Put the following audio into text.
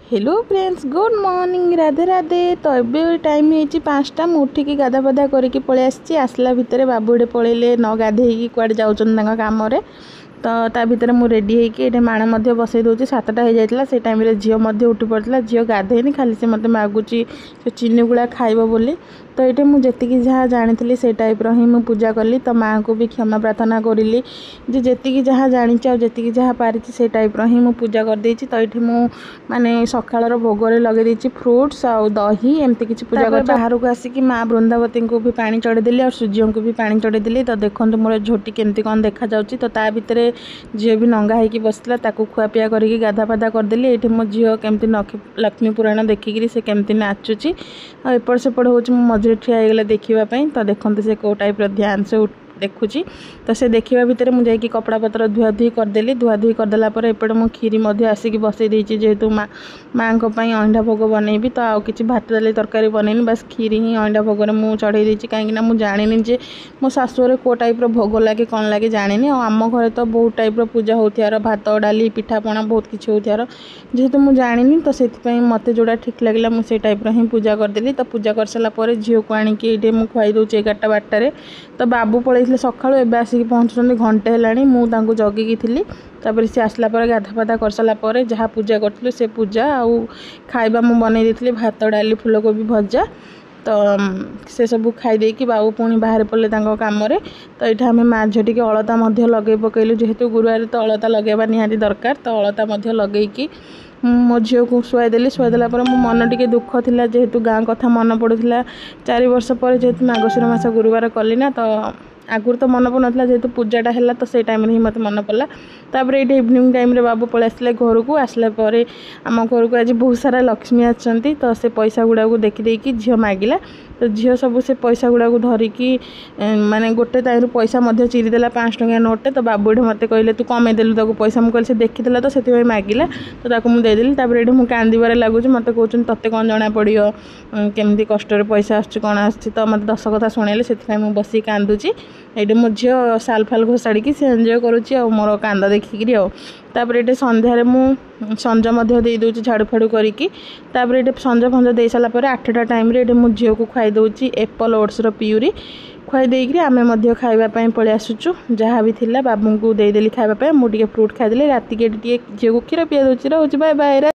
Hello friends, good morning, Radhe Radhe. तो ये time है 5टा। मुझे उठिकी गाधा पाधा करके पलि आसला भितर बाबू ये पलैले न गाधे कड़े जाऊँ कम। तो ता भर मुझे रेडी होके माण बसई दूसरी 7टा हो जाता से टाइम झील उठी पड़ता। झील गाधेनी खाली से मत मागुची चीनी गुड़ा खाइब बोली। तो ये मुझे जहाँ जानी से टाइप ही मुझे पूजा कली। तो माँ को भी क्षमा प्रार्थना करी जी जहाँ जानी जी जहाँ पारी से टाइप ही मुझे पूजा करदे। तो ये मुझे सकाल भोगर लगे फ्रुट्स आ दही एमती किसी पूजा कर बाहर को आसिक माँ बृंदावती को भी पानी चढ़ेदेली और सूर्य को भी पानी चढ़ेदेली। तो देखो मोर झोटी केमती कौन देखा जाउची। तो ता भितर झील भी नंगा होगी बसला खुआपिया करके गाधा पाधा करदेली। ये मो झील केमती लक्ष्मी पुराण देखिकी से केमती नाचुची एपट सेपट हो मझे ठिया होगा देखापी। तो देखते से कौ टाइप ध्यान से देखुची। तो से देखा भितर मुझे कपड़ा पतर धुआ धुई करदेली। धुआ धुई करदेला एपटे मो खीरी आसिक बसई देती जेहेतु माँ को अंडा भोग बनईबी। तो आउ कि भात डाली तरकारी बनईनी बस खीरी ही अंडा भोग में चढ़ई देती कहीं मुझे जानी जे मो शाशुर कौ टाइप भोग लगे कौन लगे जानी। आम घर तो बहुत टाइप पूजा होथियार भात डाली पिठापणा बहुत किसी होथियार जेहेतु मुझे जानी। तो से मत जोड़ा ठीक लगे मुझे टाइप ही पूजा करदेली। तो पूजा कर सारापर झील को आणिक ये मुझे खुआई दूँ 11टा 12टारे। तो बाबू पलैते सकाळु एबे आसिक पहुँचुଛନ୍ତି घंटे हेलाणी। मु जगिकी थी तापर सी आसला गाधा पाधा कर सारापर जहाँ पूजा करूँ से पूजा आउ खाइबा मु बनई देती भात डाली फूलकोबी भजा। तो से सब खाई कि बाबू पुणी बाहर पड़े कम। तो ये आम माँ झी टे अलता लगे पकईलु जेहेतु गुरुवार तो अलता लगेबा निहाती दरकार। तो अलता लगेकी मो झील को शुआईदेली। शुआईदेला मो मन टे दुख था जेहेतु गाँ कथा मन पड़ूला 4 वर्ष पर जेहेतु मार्गशीर मास गुरुवार कली ना। तो आगुरी तो मन पड़ना जेहेतु पूजाटा है तो से टाइम ही मत मन पड़ा। तापर ये इवनिंग टाइम रे बाबू पलि आसले घर को आसला आम घर को आज बहुत सारा लक्ष्मी आछंती। तो से पैसा गुड़ा को देखी झील मागिला। तो झील सब से पैसा गुड़ा को धरिकी माने गोटे ताई पैसा चिरीदेला 5 टंकिया नोटे। तो बाबू ये मत कहले तू कमे देलु ताको पैसा मुझे से देखीदेला तो से मागिला। तो ताको मुझे देदेली। तापर ये मुझे कांदबार लगुच मत कहते तोते कौन जना पड़ो केमती कष्ट पैसा आसुची कौन आसुची। तो मत 10 कथा शुणेले से बस कांदुची। ये मो झील साल फाल घोषाड़ी से एंजय करुच्ची मोर कांद देखिकी। तापर ये संध्यारे मु संज दे दूची झाड़ू फाड़ू करी। तापर ये संज फंज दे सारापर 8टा टाइम रे मो झील को खुआई दूची एप्पल ओट्स प्यूरी खुआई देकर आम खावाई पलि आसुचु। जहाँ भी थिला बाबू को देदेली खावाई मुझे फ्रूट खाईदेली। राति के झील को क्षीर पिया दूची। रोज बाय बाय।